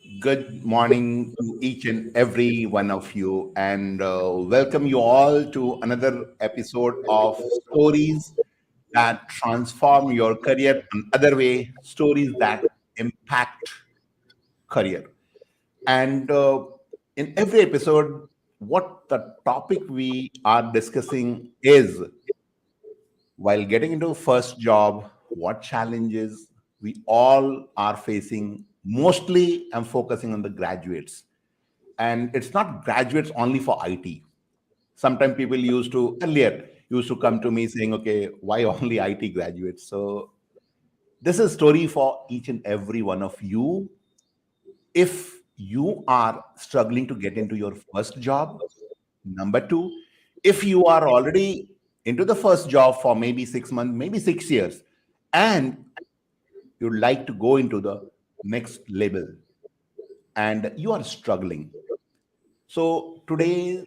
Good morning to each and every one of you, and welcome you all to another episode of Stories that Transform Your Career, another way, stories that impact career. And in every episode, what the topic we are discussing is while getting into first job, what challenges we all are facing. Mostly, I'm focusing on the graduates, and it's not graduates only for IT. Sometimes people used to come to me saying, "Okay, why only IT graduates?" So this is a story for each and every one of you. If you are struggling to get into your first job, number two, if you are already into the first job for maybe 6 months, maybe 6 years, and you'd like to go into the next level and you are struggling. So today's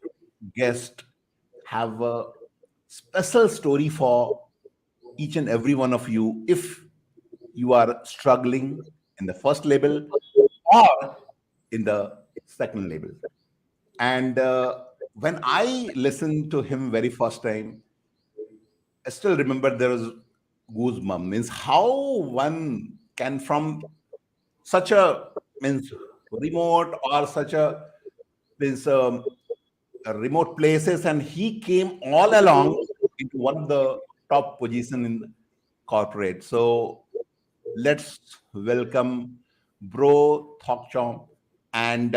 guest have a special story for each and every one of you if you are struggling in the first level or in the second level. And when I listened to him very first time, I still remember there was goosebumps. Means how one can from such a means remote or such a means remote places, and he came all along into one of the top position in corporate. So let's welcome bro Thockchom, and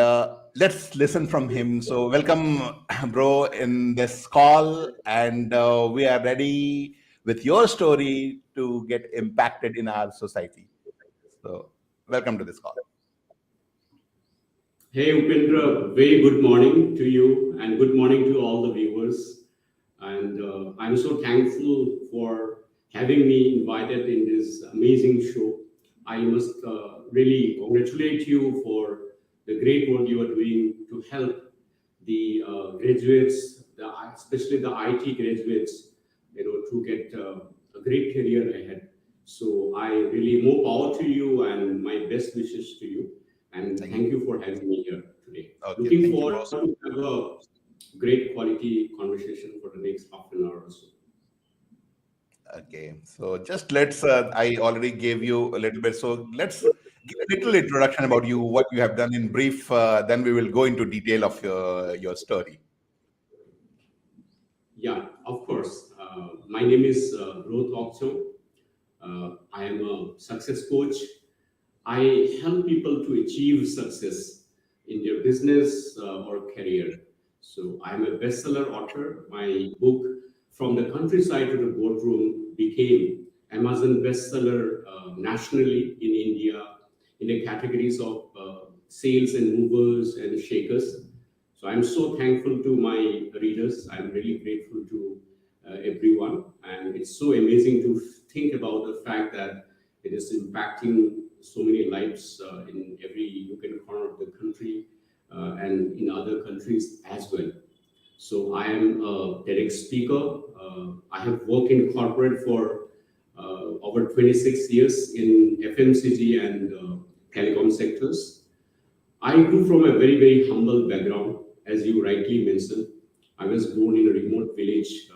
let's listen from him. So welcome bro in this call, and we are ready with your story to get impacted in our society. So welcome to this call. Hey Upendra, very good morning to you and good morning to all the viewers. And I'm so thankful for having me invited in this amazing show. I must really congratulate you for the great work you are doing to help the graduates, especially the IT graduates, to get a great career ahead. So I really more power to you and my best wishes to you. And Thank thank you. you for having me here today. Okay, Looking thank you, forward bro. to have a great quality conversation for the next half an hour or so. Okay, so just let's. I already gave you a little bit, so let's give a little introduction about you, what you have done in brief. Then we will go into detail of your story. Yeah, of course. My name is Thockchom. I am a success coach. I help people to achieve success in their business or career. So I'm a bestseller author. My book, From the Countryside to the Boardroom, became Amazon bestseller nationally in India in the categories of sales and movers and shakers. So I'm so thankful to my readers. I'm really grateful to everyone. And it's so amazing to think about the fact that it is impacting so many lives in every nook and corner of the country and in other countries as well. So I am a TEDx speaker. I have worked in corporate for over 26 years in FMCG and telecom sectors. I grew from a very, very humble background, as you rightly mentioned. I was born in a remote village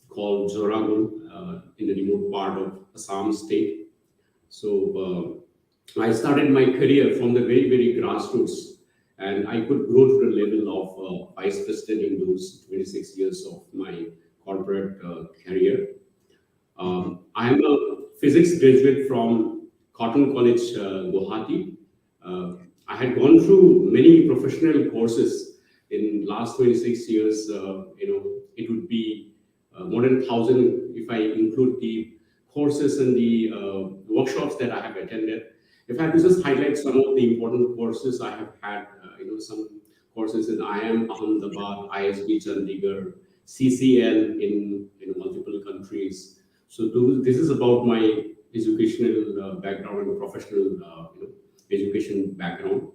called Zoragun in the remote part of Assam state. So I started my career from the very, very grassroots, and I could grow to the level of vice president in those 26 years of my corporate career. Mhm. I am a physics graduate from Cotton College, Guwahati. Uh, I had gone through many professional courses in last 26 years. It would be more than 1,000 if I include the courses and the workshops that I have attended. If I have to just highlight some of the important courses I have had, some courses in IIM Ahmedabad, ISB Chandigarh, CCL in multiple countries. So this is about my educational background and professional education background.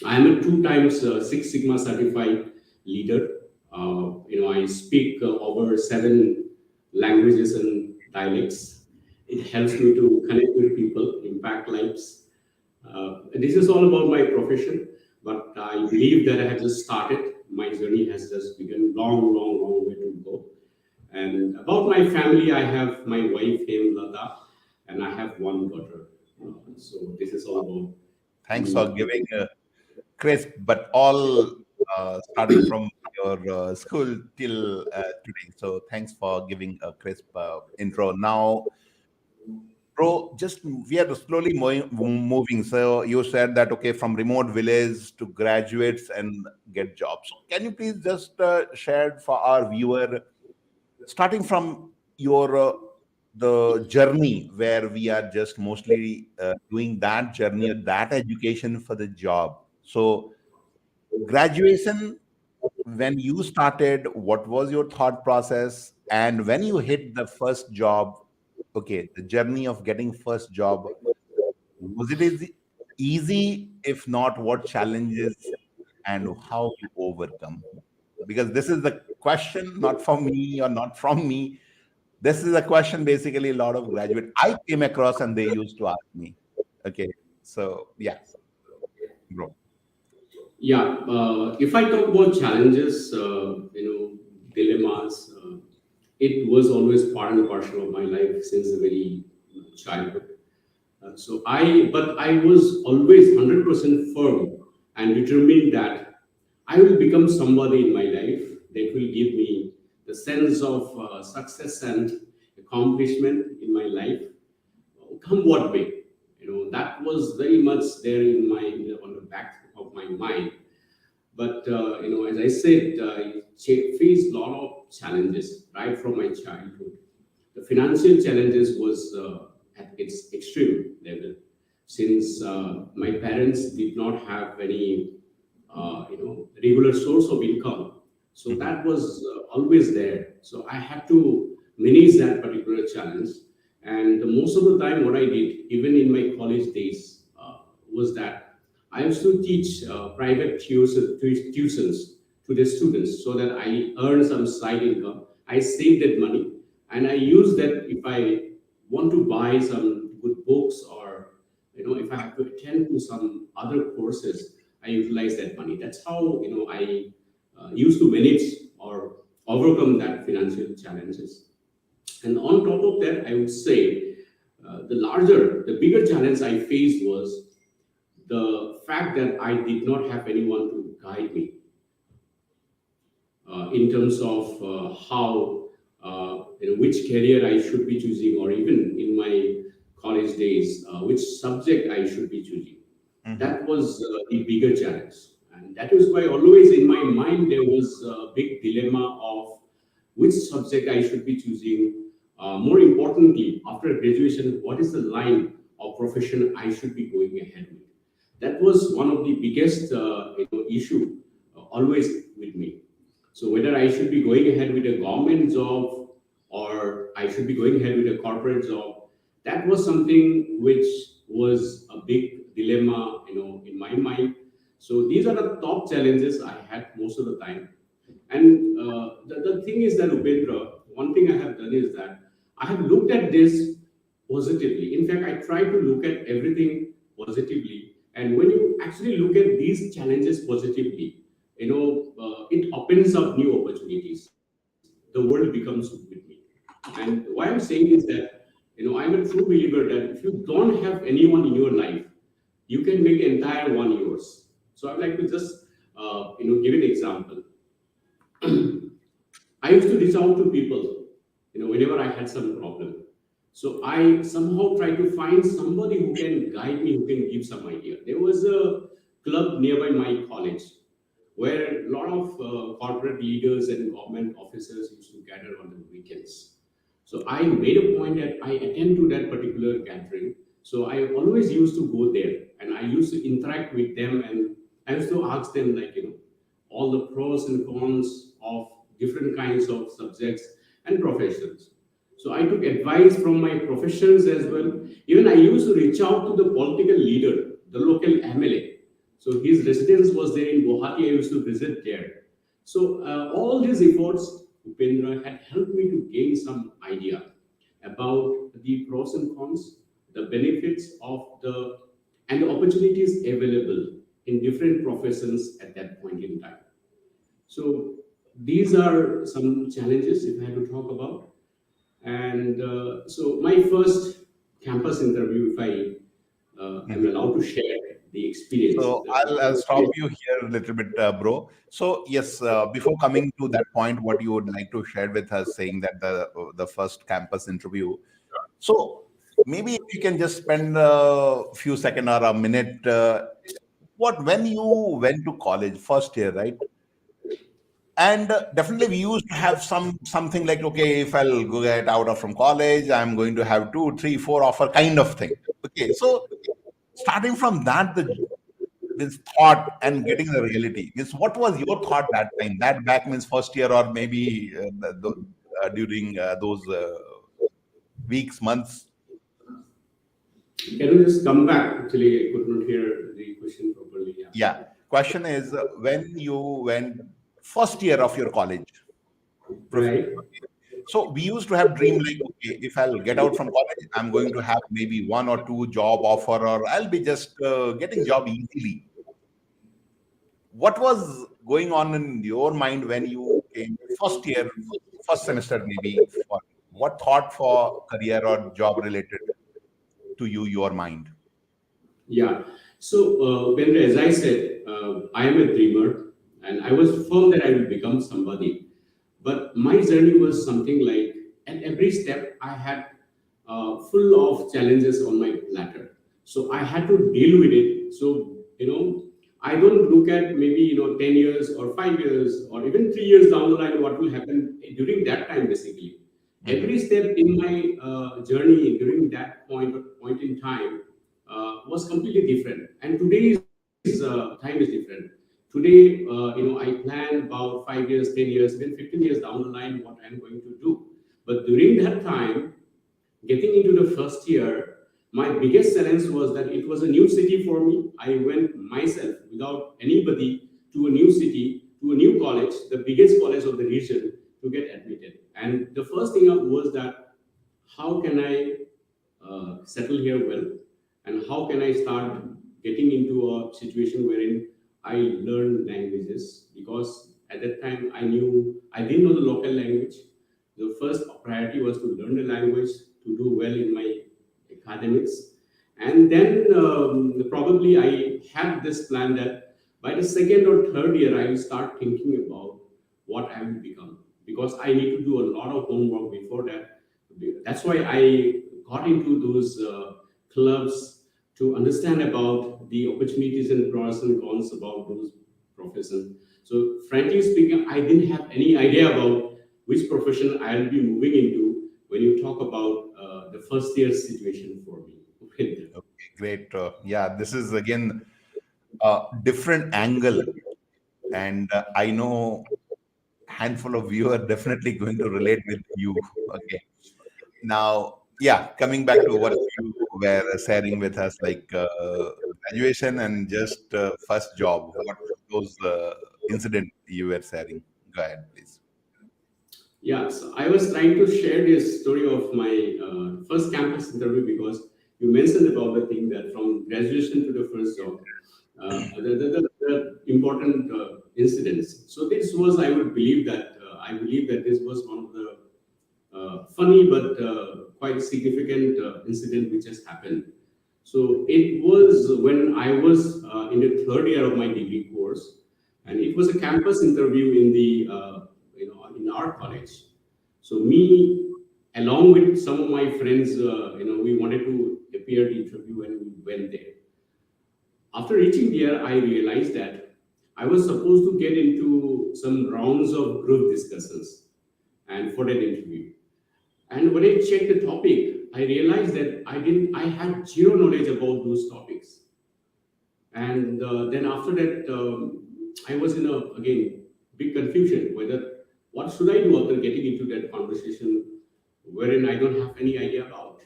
I am a two times Six Sigma certified leader. I speak over seven languages and dialects. It helps me to connect with people, impact lives. This is all about my profession, but I believe that I have just started. My journey has just begun. Long, long, long way to go. And about my family, I have my wife named Lada, and I have one daughter. So this is all about Thanks for me. giving crisp, but all starting from your school till today. So thanks for giving a crisp intro. Now, bro, just we are slowly moving. So you said that okay, from remote village to graduates and get jobs. So can you please just share for our viewer, starting from your the journey where we are just mostly doing that journey or that education for the job. So graduation, when you started, what was your thought process, and when you hit the first job, okay, the journey of getting first job, was it easy? If not, what challenges and how you overcome? Because this is the question, not for me or not from me. This is a question basically a lot of graduate I came across and they used to ask me. Okay, so yeah, bro. Yeah, if I talk about challenges, dilemmas, it was always part and parcel of my life since the very childhood. But I was always 100% firm and determined that I will become somebody in my life that will give me the sense of success and accomplishment in my life, come what may. That was very much there in my on the back of my mind. But as I said, I faced a lot of challenges right from my childhood. The financial challenges was at its extreme level, since my parents did not have any regular source of income. So Mhm. that was always there. So I had to manage that particular challenge. And most of the time, what I did, even in my college days, was that I used to teach private tuitions to the students so that I earn some side income. I save that money and I use that if I want to buy some good books, or if I have to attend to some other courses, I utilize that money. That's how I used to manage or overcome that financial challenges. And on top of that, I would say the bigger challenge I faced was the fact that I did not have anyone to guide me in terms of how which career I should be choosing, or even in my college days, which subject I should be choosing. Mhm. That was the bigger challenge, and that is why always in my mind there was a big dilemma of which subject I should be choosing. More importantly, after graduation, what is the line of profession I should be going ahead with? That was one of the biggest issue always with me. So whether I should be going ahead with a government job or I should be going ahead with a corporate job, that was something which was a big dilemma, in my mind. So these are the top challenges I had most of the time. And the thing is that, Upendra, one thing I have done is that I have looked at this positively. In fact, I try to look at everything positively. And when you actually look at these challenges positively, it opens up new opportunities. The world becomes with me. And why I'm saying is that, I'm a true believer that if you don't have anyone in your life, you can make the entire one yours. So I'd like to just, give an example. I used to reach out to people, whenever I had some problem. So I somehow try to find somebody who can guide me, who can give some idea. There was a club nearby my college where a lot of corporate leaders and government officers used to gather on the weekends. So I made a point that I attend to that particular gathering. So I always used to go there and I used to interact with them, and I used to ask them, like, all the pros and cons of different kinds of subjects and professions. So I took advice from my professions as well. Even I used to reach out to the political leader, the local MLA. So his residence was there in Bharti. I used to visit there. So all these efforts, Upendra, had helped me to gain some idea about the pros and cons, the benefits of the and the opportunities available in different professions at that point in time. So these are some challenges if I had to talk about. And so my first campus interview, if I am Mhm. allowed to share the experience, So I'll stop you here a little bit, bro. So yes, before coming to that point, what you would like to share with us, saying that the first campus interview. So maybe if you can just spend a few seconds or a minute. What when you went to college first year, right? And definitely we used to have something like, okay, if I'll go get out of from college, I'm going to have two, three, four offer kind of thing. Okay, so starting from that, the this thought and getting the reality means what was your thought that time? That back means first year or maybe during those weeks, months. can you just come back? Actually, I could not hear the question properly. Yeah. Yeah. Question is when you went first year of your college. Right. So we used to have dream like, okay, if I'll get out from college, I'm going to have maybe one or two job offer, or I'll be just getting job easily. What was going on in your mind when you came first year, first semester, maybe? For, what thought for career or job related to you, your mind? Yeah. So, Pendra, as I said, I am a dreamer, and I was firm that I will become somebody. But my journey was something like, at every step, I had full of challenges on my ladder. So I had to deal with it. So, I don't look at maybe 10 years or 5 years or even 3 years down the line what will happen during that time. Basically, Hmm. every step in my journey during that point in time was completely different. And today's time is different. Today, I plan about 5 years, 10 years, even 15 years down the line what I'm going to do. But during that time, getting into the first year, my biggest challenge was that it was a new city for me. I went myself without anybody to a new city, to a new college, the biggest college of the region, to get admitted. And the first thing was that how can I settle here well, and how can I start getting into a situation wherein I learn languages, because at that time I didn't know the local language. The first priority was to learn the language to do well in my academics, and then probably I had this plan that by the second or third year I will start thinking about what I will become, because I need to do a lot of homework before that. That's why I got into those clubs to understand about the opportunities and pros and cons about those professions. So, frankly speaking, I didn't have any idea about which profession I'll be moving into when you talk about the first year situation for me. Okay, great. Yeah, this is again a different angle, and I know handful of you are definitely going to relate with you. Okay. Now, yeah, coming back to what you were sharing with us, like graduation and just first job, what those incident you were sharing? Go ahead, please. Yeah, so I was trying to share this story of my first campus interview, because you mentioned about the thing that from graduation to the first job, the important incidents. So this was, I believe that this was one of the funny but quite significant incident which has happened. So it was when I was in the third year of my degree course, and it was a campus interview in the in our college. So me, along with some of my friends, we wanted to appear the interview, and we went there. After reaching there, I realized that I was supposed to get into some rounds of group discussions and for that interview. And when I checked the topic, I realized that I had zero knowledge about those topics. And then after that, I was in a again big confusion whether what should I do after getting into that conversation wherein I don't have any idea about.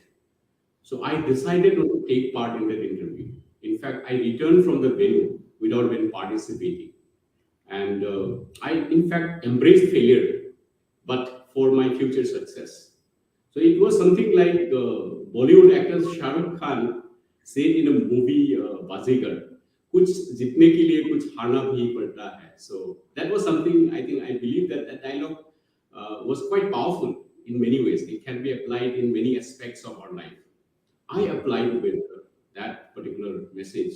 So I decided not to take part in that interview. In fact, I returned from the venue without even participating. And I, in fact, embraced failure, but for my future success. So it was something like Bollywood actor Shah Rukh Khan said in a movie Bazigar, कुछ जीतने के लिए कुछ हारना भी पड़ता है. So that was something I believe that dialogue was quite powerful in many ways. It can be applied in many aspects of our life. I applied with that particular message,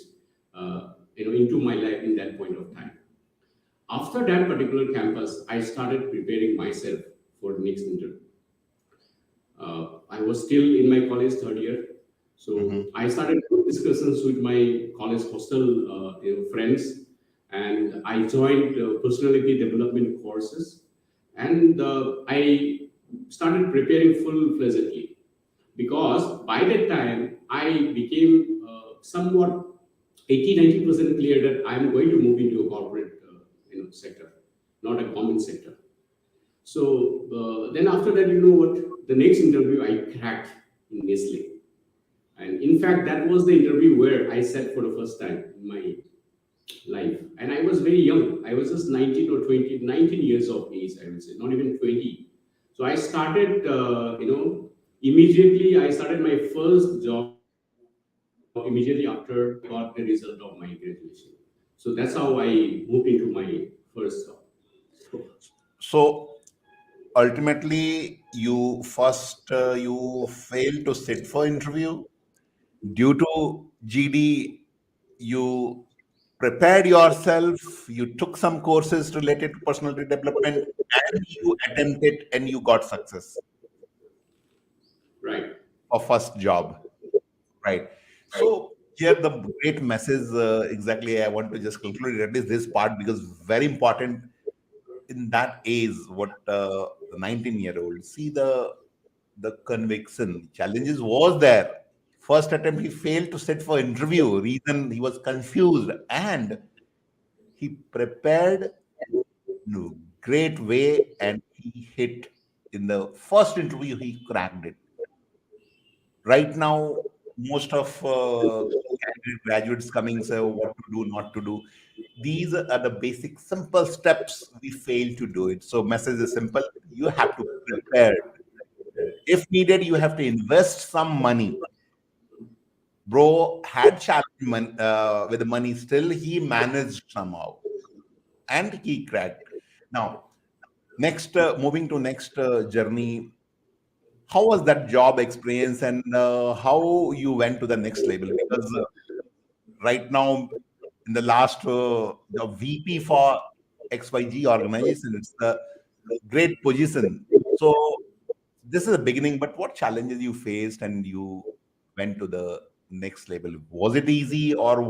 into my life in that point of time. After that particular campus, I started preparing myself for the next interview. I was still in my college third year, so I started discussions with my college hostel friends, and I joined personality development courses, and I started preparing full-fledgedly, because by that time I became somewhat 80-90% clear that I am going to move into a corporate sector, not a government sector. So then after that, you know what? The next interview I cracked in Nestle. And in fact, that was the interview where I sat for the first time in my life. And I was very young. I was just 19 or 20, 19 years of age, I would say, not even 20. So I started, immediately I started my first job immediately after I got the result of my graduation. So that's how I moved into my first job. So ultimately, you first you failed to sit for interview due to GD. You prepared yourself. You took some courses related to personality development, and you attempted and you got success Right. for first job. Right. So here the great message exactly I want to just conclude at least this part because very important in that age what the 19-year-old see the conviction challenges was there. First attempt he failed to sit for interview. Reason he was confused and he prepared in a great way and he hit in the first interview he cracked it. Right now most of candidate graduates coming say what to do not to do, these are the basic simple steps we fail to do it. So message is simple, you have to prepare. If needed you have to invest some money. Bro had challenge with the money, still he managed somehow and he cracked. Now next moving to next journey, how was that job experience and how you went to the next level? Because right now in the last the VP for XYG organization, it's a great position. So this is the beginning, but what challenges you faced and you went to the next level? Was it easy or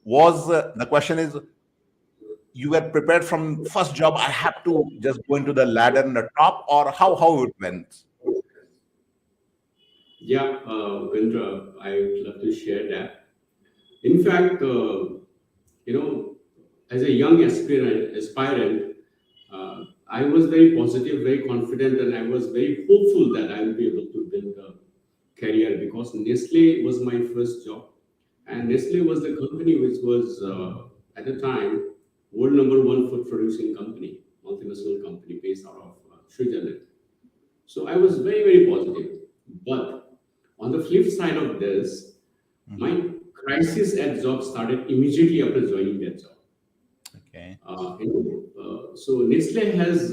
was the question is you were prepared from first job? I have to just go into the ladder in the top, or how it went? Yeah, Upendra, I would love to share that. In fact, as a young aspirant, I was very positive, very confident, and I was very hopeful that I will be able to build a career because Nestle was my first job, and Nestle was the company which was at the time world number one food producing company, multinational company based out of Switzerland. So I was very, very positive. But on the flip side of this, Mhm. my crisis at job started immediately after joining that job. Okay. So Nestle has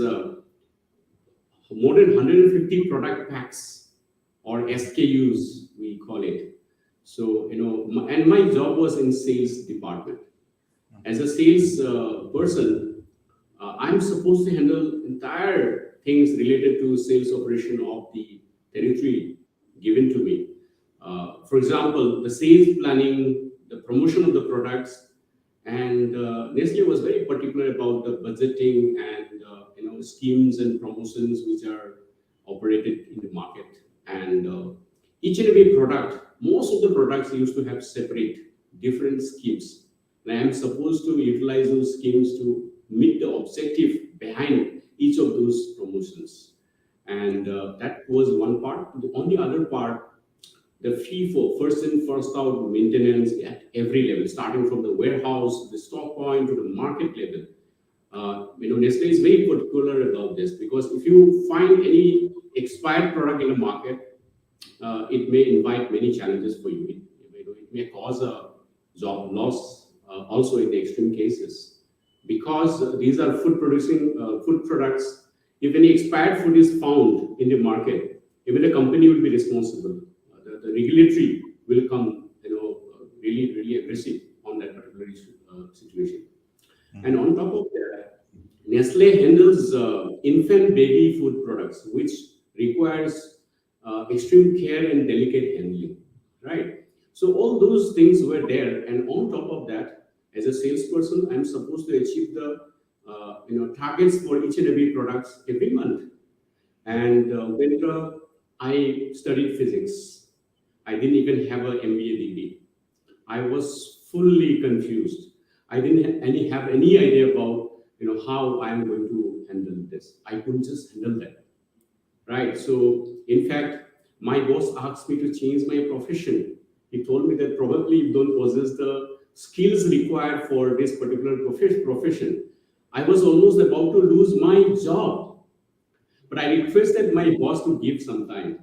more than 150 product packs or SKUs, we call it. So, and my job was in sales department. As a sales person, I'm supposed to handle entire things related to sales operation of the territory given to me. For example, the sales planning, the promotion of the products, and Nestle was very particular about the budgeting and schemes and promotions which are operated in the market. And each and every product, most of the products used to have separate different schemes. And I am supposed to utilize those schemes to meet the objective behind each of those promotions. And that was one part. On the other part, the FIFO, first in, first out maintenance at every level, starting from the warehouse, the stock point to the market level. Nestle is very particular about this because if you find any expired product in the market, it may invite many challenges for you. It may cause a job loss also in the extreme cases, because these are food producing food products. If any expired food is found in the market, even the company will be responsible. The regulatory will come, really aggressive on that particular situation. And on top of that, Nestle handles infant baby food products, which requires extreme care and delicate handling, right? So all those things were there, and on top of that, as a salesperson, I'm supposed to achieve the targets for each and every products every month. And when I studied physics, I didn't even have an MBA degree. I was fully confused. I didn't have any idea about how I'm going to handle this. I couldn't just handle that, right? So in fact, my boss asked me to change my profession. He told me that probably you don't possess the skills required for this particular profession. I was almost about to lose my job, but I requested my boss to give some time.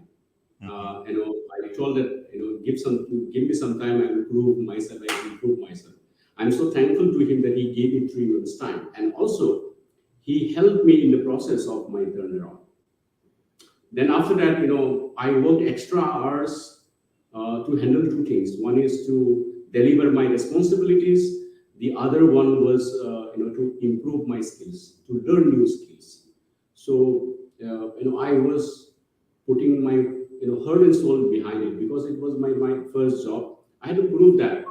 I told that give me some time. I will prove myself. I will improve myself. I'm so thankful to him that he gave me 3 months time, and also he helped me in the process of my turnaround. Then after that, I worked extra hours to handle two things. One is to deliver my responsibilities. The other one was, to improve my skills, to learn new skills. So, I was putting my, heart and soul behind it, because it was my first job. I had to prove that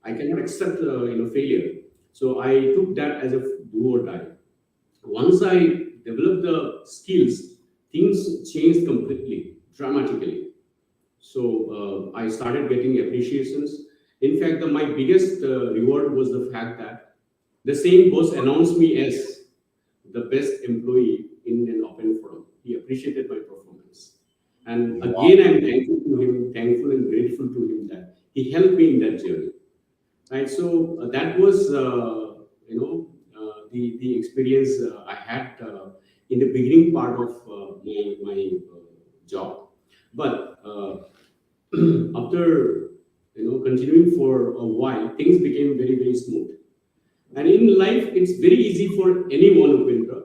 I cannot accept, failure. So I took that as a do or die. Once I developed the skills, things changed completely, dramatically. So I started getting appreciations. In fact, my biggest reward was the fact that the same boss announced me as the best employee in an open forum. He appreciated my performance. And Wow. again, I'm thankful to him, thankful and grateful to him that he helped me in that journey. Right. So that was, the experience I had in the beginning part of my job. But after continuing for a while, things became very very smooth. And in life, it's very easy for anyone, Upendra,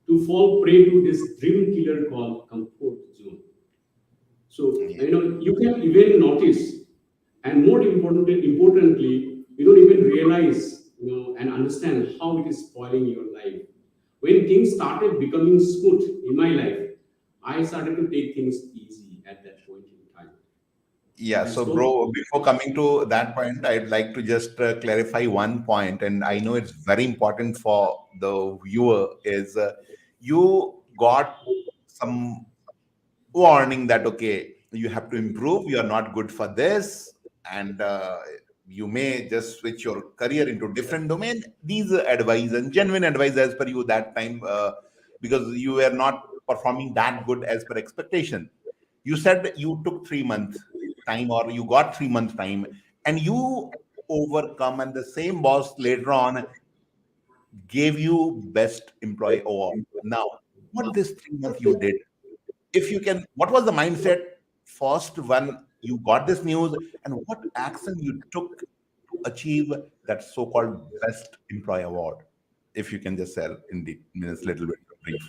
to fall prey to this dream killer called comfort zone. So Yeah. you can even notice, and more importantly, you don't even realize, and understand how it is spoiling your life. When things started becoming smooth in my life, I started to take things easy at that point in time. Yeah, And so slowly, bro, before coming to that point, I'd like to just clarify one point, and I know it's very important for the viewer. Is you got some warning that okay, you have to improve, you are not good for this, and you may just switch your career into different domain. These are advice and genuine advice as per you that time, because you were not performing that good as per expectation. You said you took 3 months time, or you got 3 months time, and you overcome, and the same boss later on gave you best employee award. Now, what this 3 months you did, if you can, what was the mindset first when you got this news, and what action you took to achieve that so-called best employee award? If you can just share in the minutes little bit brief.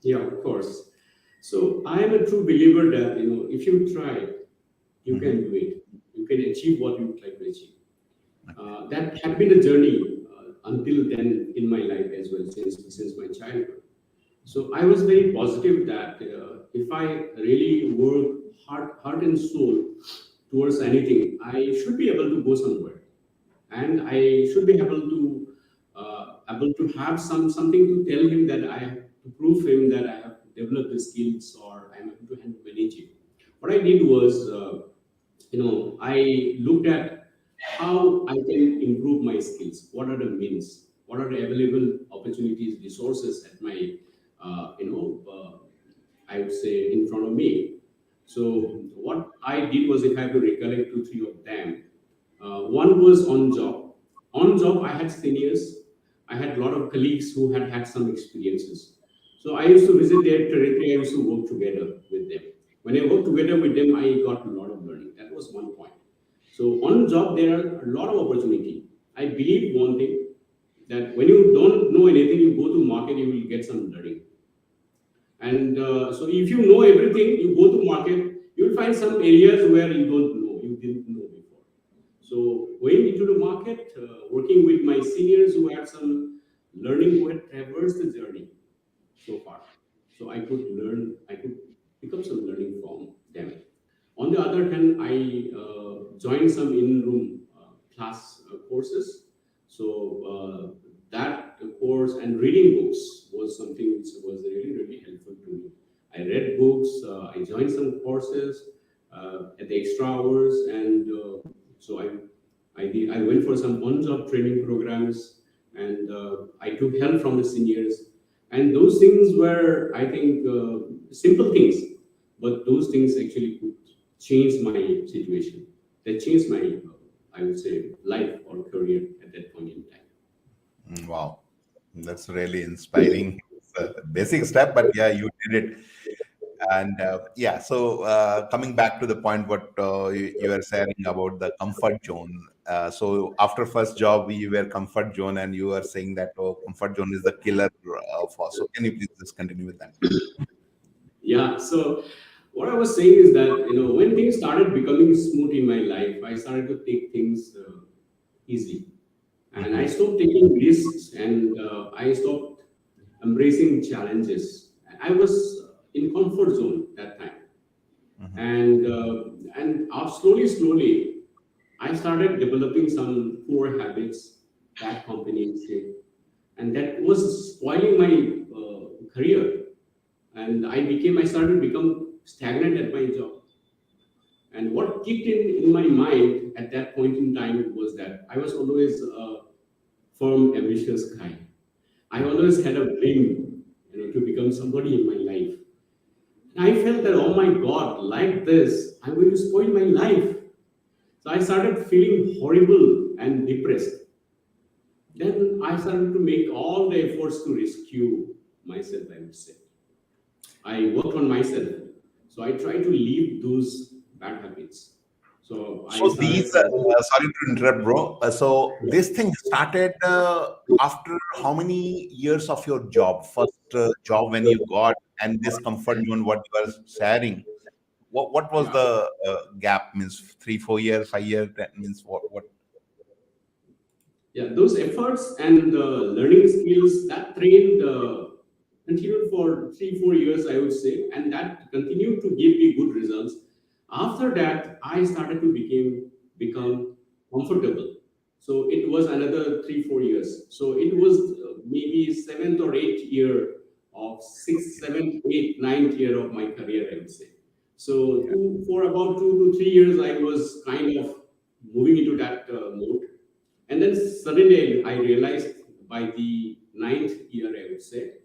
yeah, of course. So I am a true believer that if you try, you Mhm. can do it. You can achieve what you try to achieve. That had been a journey until then in my life as well, since my childhood. So I was very positive that if I really work heart and soul towards anything, I should be able to go somewhere, and I should be able to have something to tell him, that I have to prove him that I have developed the skills, or I'm able to manage it. What I did was, I looked at how I can improve my skills. What are the means? What are the available opportunities, resources at my, I would say, in front of me. So what I did was, if I have to recollect two, three of them, one was on job. On job, I had seniors. I had a lot of colleagues who had had some experiences. So I used to visit their territory. I used to work together with them. When I worked together with them, I got a lot of learning. That was one point. So on job, there are a lot of opportunity. I believe one thing, that when you don't know anything, you go to market, you will get some learning. And so if you know everything, you go to market, you will find some areas where you don't know, you didn't know before. So going into the market, working with my seniors who had some learning, who had traversed the journey so far. So I could learn, I could pick up some learning from them. On the other hand, I joined some in-room class courses. So that course and reading books was something which was really, really helpful to me. I read books, I joined some courses at the extra hours, and so I went for some on-job training programs, and I took help from the seniors. And those things were, I think, simple things, but those things actually could change my situation. They changed my, I would say, life or career at that point in time. Wow, that's really inspiring. It's a basic step, but yeah, you did it. And yeah, so coming back to the point, what you were saying about the comfort zone. So after first job, we were comfort zone, and you were saying that comfort zone is the killer for. So can you please just continue with that? Yeah. So what I was saying is that, when things started becoming smooth in my life, I started to take things easy, and I Hmm. stopped taking risks, and I stopped embracing challenges. I was in comfort zone that time, Hmm. and slowly, I started developing some poor habits, bad companionship, and that was spoiling my career. And I started to become stagnant at my job. And what kicked in my mind at that point in time was that I was always a firm, ambitious guy. I always had a dream, to become somebody in my life. And I felt that, oh my God, like this, I'm going to spoil my life. So I started feeling horrible and depressed. Then I started to make all the efforts to rescue myself, I would say. I worked on myself. So I tried to leave those bad habits. So I So started. these, sorry to interrupt, bro. So this thing started after how many years of your job? First job when you got, and this comfort zone, what you are sharing. What was Yeah, the gap? Means 3 4 years, 5 years. That means what? yeah, those efforts and learning skills that trained continued for 3 4 years, I would say, and that continued to give me good results. After that, I started to become comfortable. So it was another 3 4 years. So it was maybe seventh or eighth year of sixth, seventh, eighth, ninth year of my career, I would say. So for about 2 to 3 years, I was kind of moving into that mode, and then suddenly I realized by the ninth year, I would say,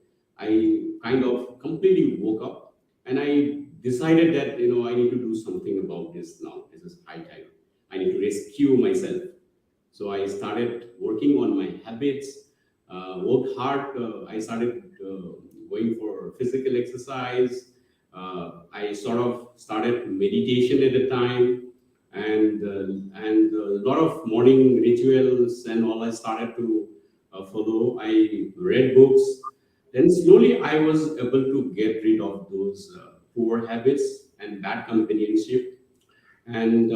I kind of completely woke up, and I decided that, I need to do something about this now. This is high time. I need to rescue myself. So I started working on my habits, worked hard. I started going for physical exercise. I sort of started meditation at the time, and a lot of morning rituals and all I started to follow. I read books. Then slowly I was able to get rid of those poor habits and bad companionship, and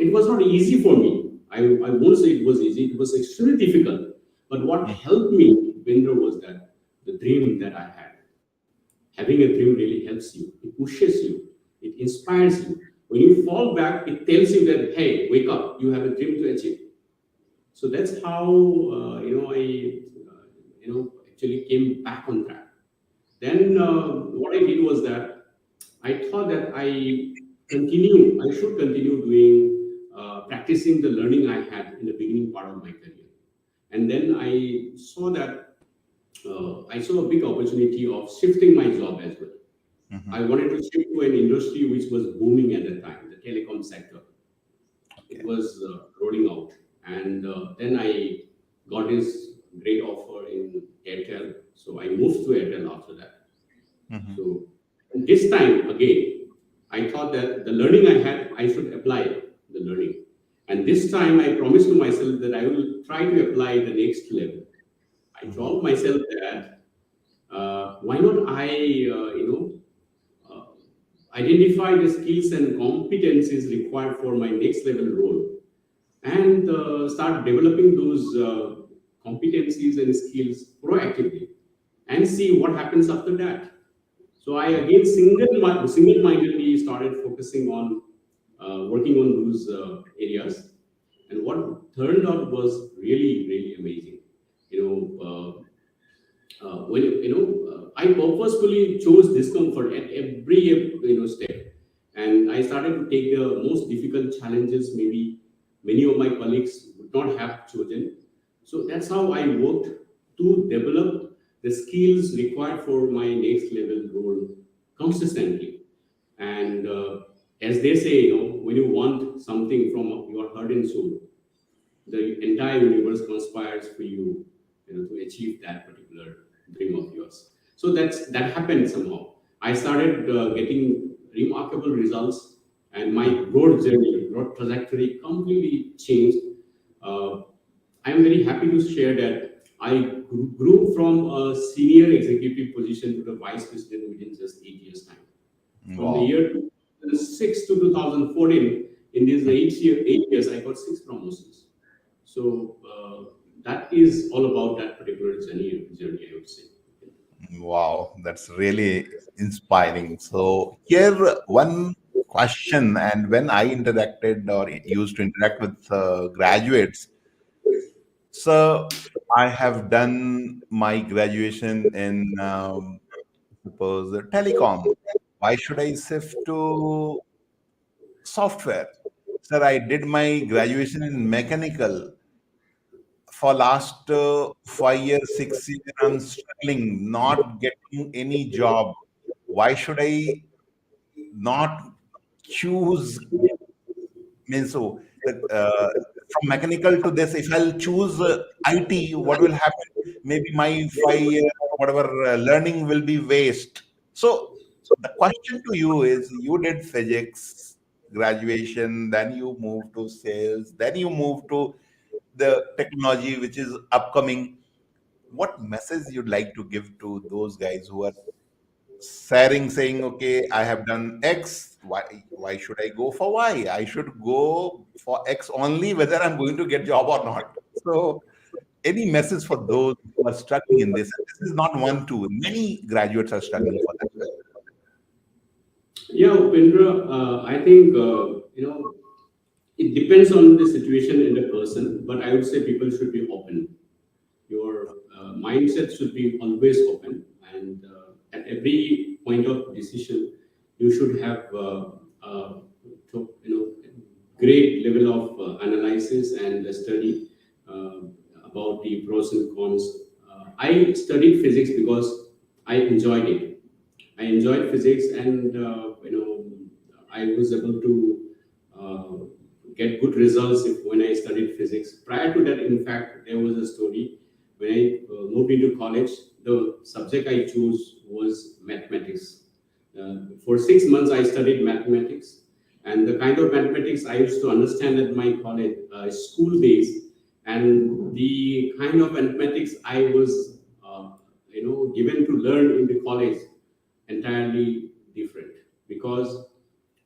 it was not easy for me. I won't say it was easy, it was extremely difficult. But what Mhm. helped me, Vendra, was that the dream that I had. Having a dream really helps you, it pushes you, it inspires you. When you fall back, it tells you that, hey, wake up, you have a dream to achieve. So that's how, I actually came back on track. Then what I did was that I thought that I should continue doing, practicing the learning I had in the beginning part of my career. And then I saw a big opportunity of shifting my job as well. I Mhm. wanted to shift to an industry which was booming at the time, the telecom sector. It Okay. was rolling out. And then I got this great offer in Airtel. So I moved to Airtel after that. Mhm. So and this time again, I thought that the learning I had, I should apply the learning. And this time I promised to myself that I will try to apply the next level. I Mhm. told myself that why not uh, identify the skills and competencies required for my next level role, and start developing those competencies and skills proactively, and see what happens after that. So I again single-mindedly started focusing on working on those areas, and what turned out was really really amazing. You know, when I purposefully chose discomfort at every step, and I started to take the most difficult challenges maybe many of my colleagues would not have chosen. So that's how I worked to develop the skills required for my next level role consistently. And as they say, when you want something from your heart and soul, the entire universe conspires for you, to achieve that particular dream of yours. So that happened somehow. I started getting remarkable results, and my growth trajectory completely changed. Uh, I'm very happy to share that I grew from a senior executive position to the vice president within just 8 years' time. From the Wow. year 2006 to 2014, in these 8 years, I got six promotions. So that is all about that particular journey, I would say. Wow, that's really inspiring. So here one question, and when I interacted or used to interact with graduates, so I have done my graduation in suppose telecom. Why should I shift to software? Sir, I did my graduation in mechanical. For last 5 years, 6 years, I'm struggling, not getting any job. Why should I not choose? Means so that from mechanical to this, if I'll choose IT, what will happen? Maybe my 5 year whatever learning will be waste. So the question to you is: you did physics graduation, then you move to sales, then you move to the technology which is upcoming. What message you'd like to give to those guys who are sharing, saying, okay, I have done X, why should I go for Y? I should go for X only, whether I'm going to get job or not. So any message for those who are struggling in this? This is not one, two. Many graduates are struggling for that. Yeah, Upendra, I think it depends on the situation and the person, but I would say people should be open. Your mindset should be always open, and at every point of decision, you should have great level of analysis and study uh, about the pros and cons. I studied physics because I enjoyed it. I enjoyed physics, and I was able to uh, get good results when I studied physics. Prior to that, in fact, there was a story. When I moved into college, the subject I chose was mathematics. For 6 months, I studied mathematics, and the kind of mathematics I used to understand at my college school days, and the kind of mathematics I was given to learn in the college, entirely different, because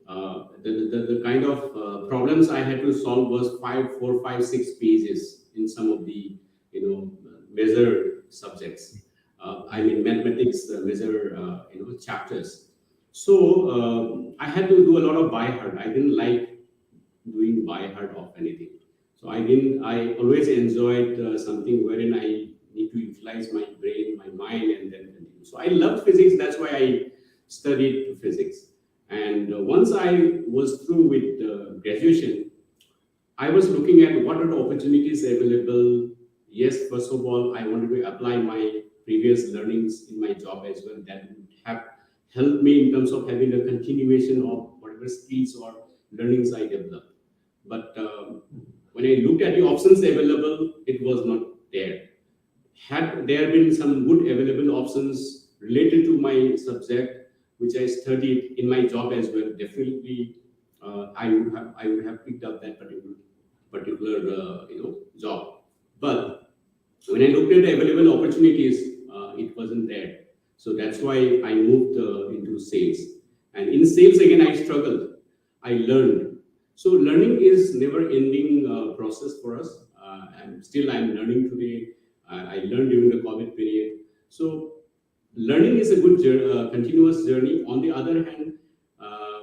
the kind of problems I had to solve was 5, 4, 5, 6 pages in some of the measure subjects. I mean mathematics measure chapters. So I had to do a lot of by heart. I didn't like doing by heart of anything. So I didn't. I always enjoyed something wherein I need to utilize my brain, my mind, and then continue. So I loved physics. That's why I studied physics. And once I was through with graduation, I was looking at what are the opportunities available. Yes, first of all, I wanted to apply my previous learnings in my job as well. That would have helped me in terms of having a continuation of whatever skills or learnings I developed. But when I looked at the options available, it was not there. Had there been some good available options related to my subject, which I studied in my job as well, definitely I would have picked up that particular. particular job. But when I looked at the available opportunities, it wasn't there. So that's why I moved into sales. And in sales again, I struggled. I learned. So learning is never-ending process for us. And still, I'm learning today. I learned during the COVID period. So learning is a good continuous journey. On the other hand,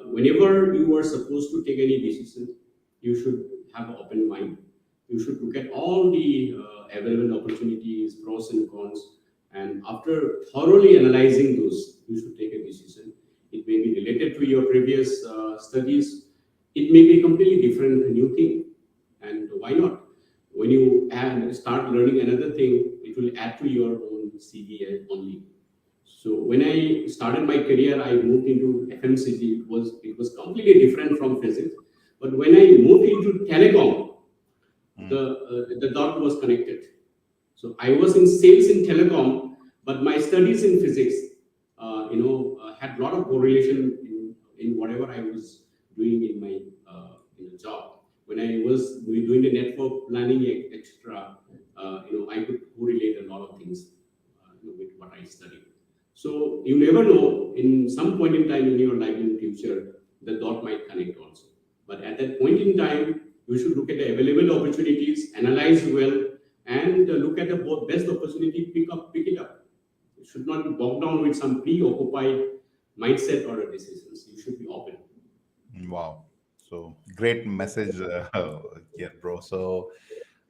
whenever you are supposed to take any decision, you should have an open mind. You should look at all the available opportunities, pros and cons, and after thoroughly analyzing those, you should take a decision. It may be related to your previous studies. It may be a completely different new thing, and why not? When you start learning another thing, it will add to your own CV only. So when I started my career, I moved into FMCG. It was completely different from physics. But when I moved into telecom, the dot was connected. So I was in sales in telecom, but my studies in physics, had a lot of correlation in whatever I was doing in my job. When I was doing the network planning, etc., I could correlate a lot of things with what I studied. So you never know. In some point in time in your life in the future, the dot might connect also. But at that point in time, you should look at the available opportunities, analyze well, and look at the best opportunity, pick it up. You should not be bogged down with some preoccupied mindset or decisions. You should be open. Wow. So great message here, bro. So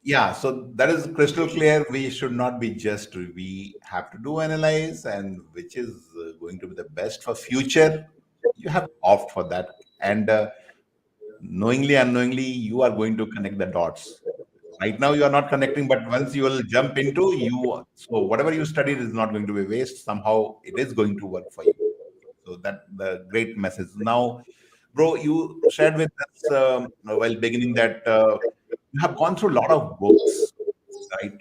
yeah, so that is crystal clear. We should not be just, we have to do analyze, and which is going to be the best for future. You have to opt for that. And knowingly, unknowingly, you are going to connect the dots. Right now, you are not connecting, but once you will jump into you, so whatever you studied is not going to be waste. Somehow it is going to work for you. So that the great message. Now, bro, you shared with us while beginning that you have gone through a lot of books, right?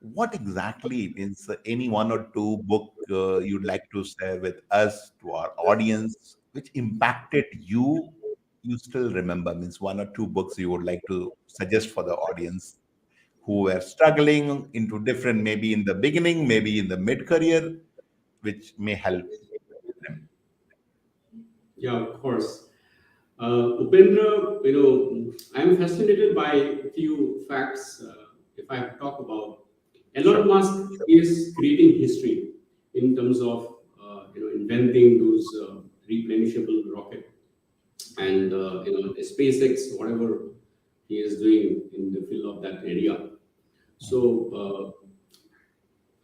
What exactly is any one or two book you'd like to share with us, to our audience, which impacted you? You still remember, means one or two books you would like to suggest for the audience who were struggling into different, maybe in the beginning, maybe in the mid career, which may help them. Yeah, of course. Upendra, I'm fascinated by a few facts. If I have to talk about Elon Sure. Musk is creating history in terms of inventing those replenishable rocket and SpaceX, whatever he is doing in the field of that area. So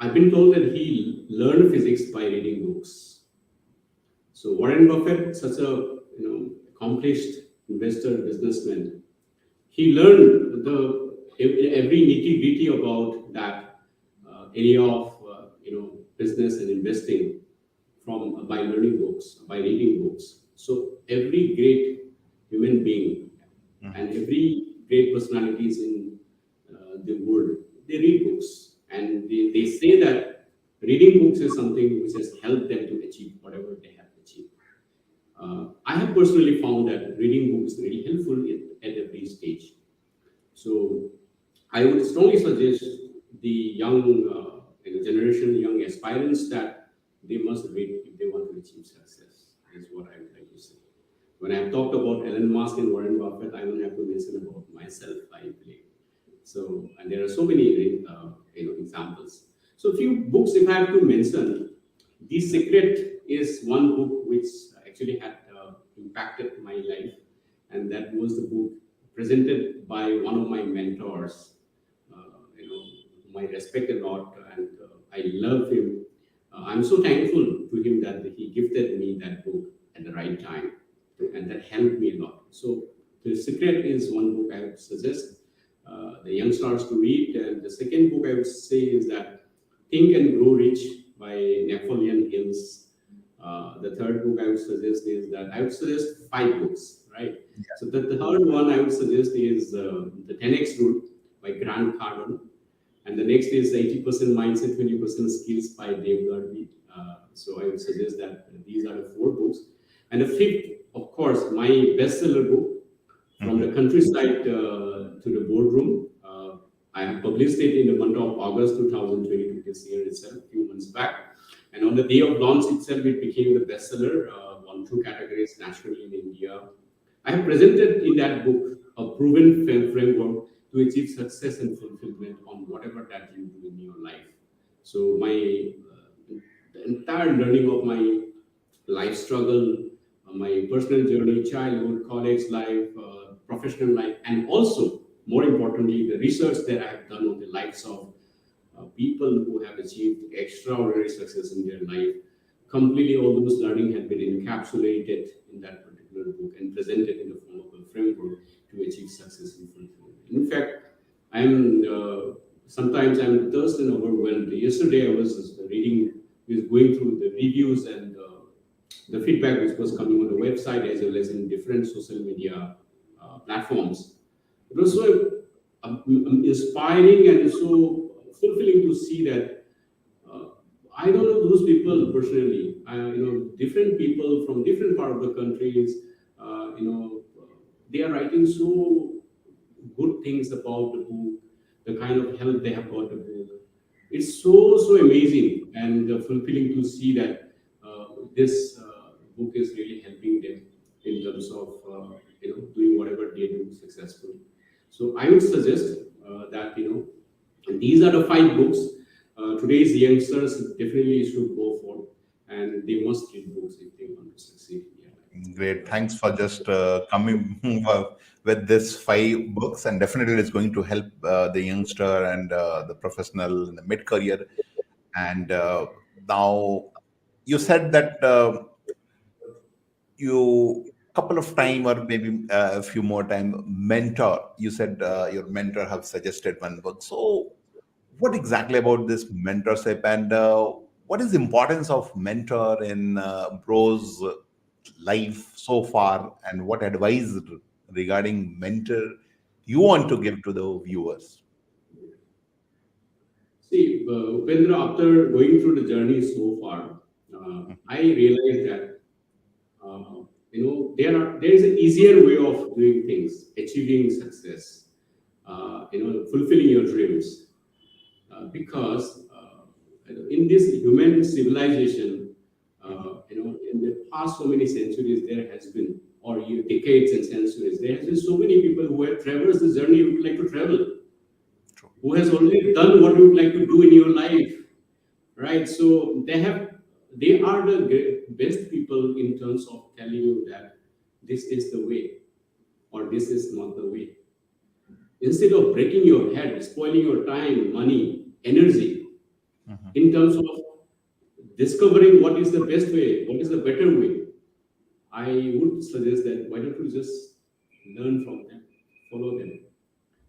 I've been told that he learned physics by reading books. So Warren Buffett, such a accomplished investor, businessman, he learned every nitty gritty about that area of business and investing from by learning books, by reading books. So every great human being and every great personalities in the world, they read books, and they say that reading books is something which has helped them to achieve whatever they have achieved. I have personally found that reading books is really helpful at every stage. So I would strongly suggest the young generation, young aspirants, that they must read if they want to achieve success. Is what I would like to say. When I have talked about Elon Musk and Warren Buffett, I don't have to mention about myself, I believe. So, and there are so many examples. So, a few books, if I have to mention, The Secret is one book which actually had impacted my life, and that was the book presented by one of my mentors, whom I respect a lot, and I love him. I'm so thankful to him that he gifted me that book at the right time, and that helped me a lot. So, The Secret is one book I would suggest the youngsters to read. And the second book I would say is that Think and Grow Rich by Napoleon Hills. The third book I would suggest is that I would suggest five books, right? So the third one I would suggest is the 10x Rule by Grant Cardone. And the next is 80% Mindset, 20% Skills by Dave Garvey. So I would suggest that these are the four books. And the fifth, of course, my bestseller book, from the countryside to the boardroom. I have published it in the month of August 2022, this year itself, a few months back. And on the day of launch itself, it became the bestseller, won 2 categories nationally in India. I have presented in that book a proven framework to achieve success and fulfillment on whatever that you do in your life. So the entire learning of my life struggle, my personal journey, childhood, college life, professional life, and also, more importantly, the research that I have done on the lives of people who have achieved extraordinary success in their life. Completely, all those learning had been encapsulated in that particular book and presented in the form of a framework to achieve success and fulfillment. In fact, sometimes I'm thirsty and overwhelmed. Yesterday, I was going through the reviews and the feedback which was coming on the website as well as in different social media platforms. It was so inspiring and so fulfilling to see that I don't know those people personally. Different people from different part of the countries. They are writing so good things about the book, the kind of help they have got the book. It's so amazing and fulfilling to see that this book is really helping them in terms of doing whatever they do successfully. So I would suggest that these are the 5 books today's youngsters definitely should go for, and they must read books if they want to succeed in their life. Great. Thanks for just coming with this 5 books, and definitely it's going to help the youngster and the professional in the mid-career. And now you said that you couple of time or maybe a few more time mentor. You said your mentor have suggested one book. So what exactly about this mentorship, and what is the importance of mentor in bro's life so far, and what advice regarding mentor you want to give to the viewers? See, Upendra, after going through the journey so far, I realized that there is an easier way of doing things, achieving success, fulfilling your dreams, because in this human civilization, in the past so many centuries, there has been, or decades and centuries, there has been so many people who have traversed the journey you would like to travel, who has already done what you would like to do in your life, right? So they are the best people in terms of telling you that this is the way or this is not the way. Instead of breaking your head, spoiling your time, money, energy, in terms of discovering what is the best way, what is the better way, I would suggest that why don't you just learn from them, follow them.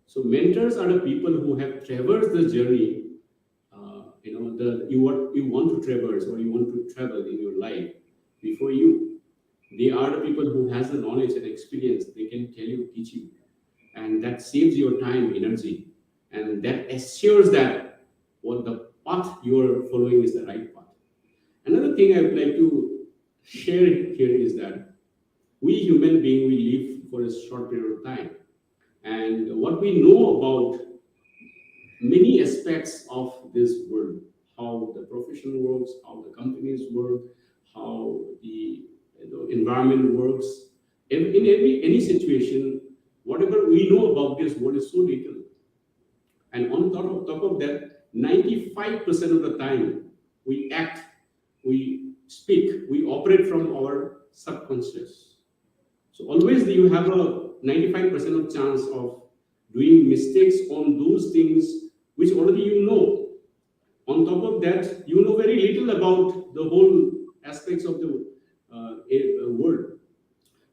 So mentors are the people who have traversed the journey, what you want to traverse or you want to travel in your life before you. They are the people who has the knowledge and experience. They can tell you, teach you, and that saves your time, energy, and that assures that what the path you are following is the right path. Another thing I would like to share here is that we human beings we live for a short period of time, and what we know about many aspects of this world, how the profession works, how the companies work, how the environment works. In any situation, whatever we know about this world is so little. And on top of that, 95% of the time we act, we speak, we operate from our subconscious. So always you have a 95% of chance of doing mistakes on those things which already you know. On top of that, you know very little about the whole aspects of the world.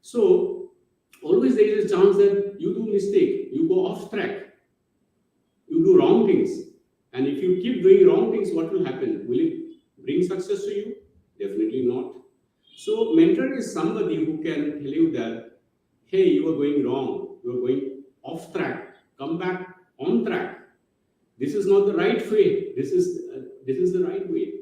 So always there is a chance that you do mistake, you go off track, you do wrong things. And if you keep doing wrong things, what will happen? Will it bring success to you? Definitely not. So mentor is somebody who can tell you that, hey, you are going wrong, you are going off track, come back on track. This is not the right way. This is the right way.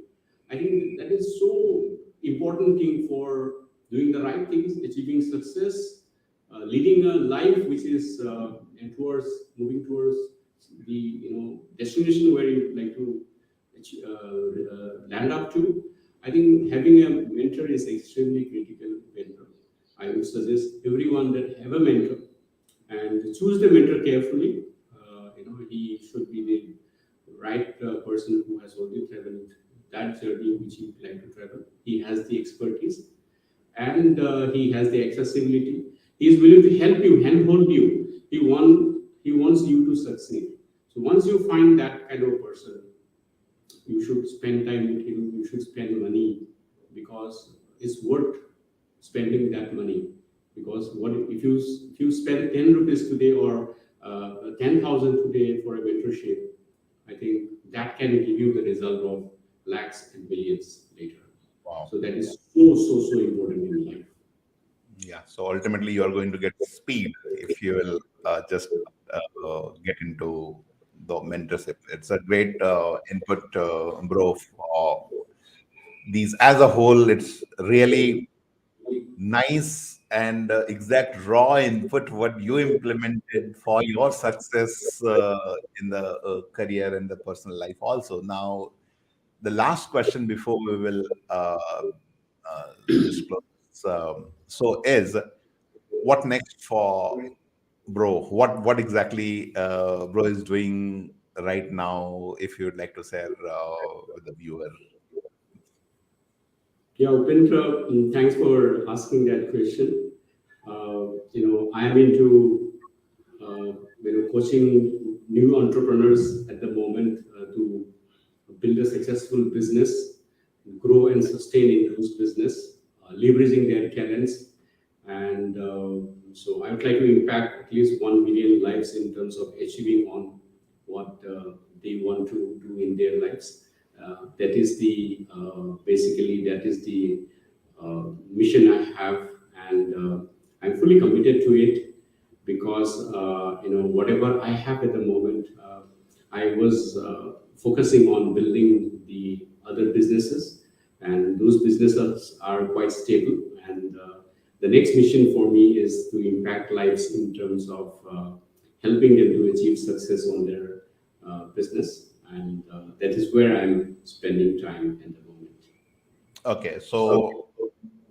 I think that is so important thing for doing the right things, achieving success, leading a life which is and towards moving towards the destination where you like to land up to. I think having a mentor is extremely critical. Mentor. I would suggest everyone that have a mentor and choose the mentor carefully. He should be the right person who has already traveled that journey which you like to travel. He has the expertise and he has the accessibility. He is willing to help you, handhold you. He wants you to succeed. So once you find that kind of person, you should spend time with him. You should spend money because it's worth spending that money. Because what if you spend 10 rupees today or 10,000 today for a mentorship? I think that can give you the result of lakhs and millions later. Wow. So that is so important in life. Yeah. So ultimately, you are going to get speed if you will just get into the mentorship. It's a great input, bro. For these as a whole, it's really nice and exact raw input what you implemented for your success in the career and the personal life also. Now, the last question before we will uh, just close. So is what next for bro? What exactly bro is doing right now? If you'd like to share with the viewer. Yeah, Upendra, thanks for asking that question. I am into coaching new entrepreneurs at the moment to build a successful business, grow and sustain in those business, leveraging their talents, and so I would like to impact at least 1 million lives in terms of achieving on what they want to do in their lives. That is the basically that is the mission I have, and I'm fully committed to it because whatever I have at the moment, I was focusing on building the other businesses, and those businesses are quite stable. And the next mission for me is to impact lives in terms of helping them to achieve success on their business, and that is where I'm spending time at the moment. Okay, so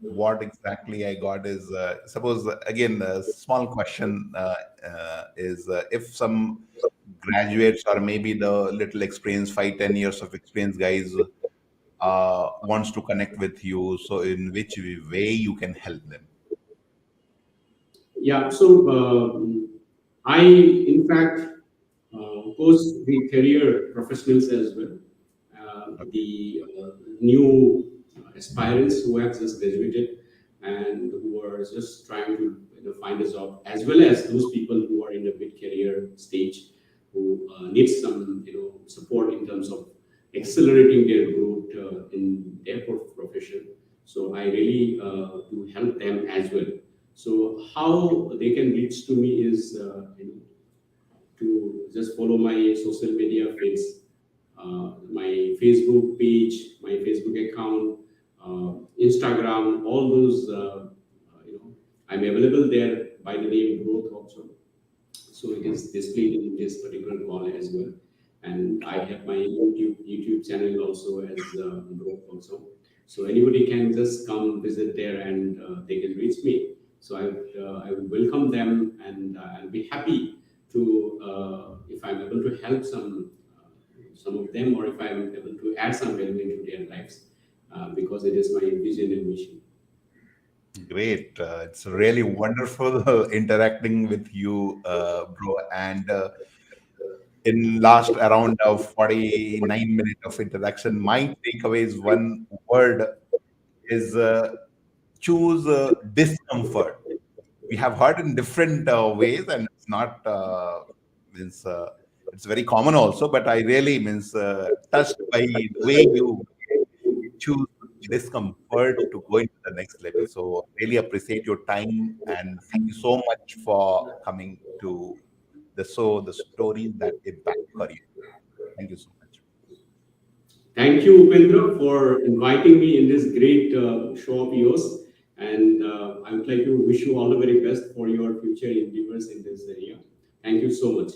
what exactly I got is suppose again a small question is if some graduates or maybe the little experience 5-10 years of experience guys wants to connect with you, so in which way you can help them? Yeah, so I, in fact, coach the career professionals as well, the new aspirants who have just graduated and who are just trying to find a job, as well as those people who are in the mid-career stage who need some support in terms of accelerating their growth in their profession. So I really do help them as well. So how they can reach to me is to just follow my social media feeds, my Facebook page, my Facebook account, Instagram, all those. I'm available there by the name Growth also. So it is displayed in this particular call as well. And I have my YouTube channel also as Growth also. So anybody can just come visit there and they can reach me. So I would welcome them, and I'll be happy to if I'm able to help some of them, or if I'm able to add some value into their lives, because it is my vision and mission. Great. It's really wonderful interacting with you, bro. And in last around 49 minutes of interaction, my takeaway is one word is choose discomfort. We have heard in different ways, and it's not means it's very common also. But I really means touched by the way you choose discomfort to go into the next level. So really appreciate your time and thank you so much for coming to the stories that impact career. Thank you so much. Thank you, Upendra, for inviting me in this great show of yours. And I would like to wish you all the very best for your future endeavors in this area. Thank you so much.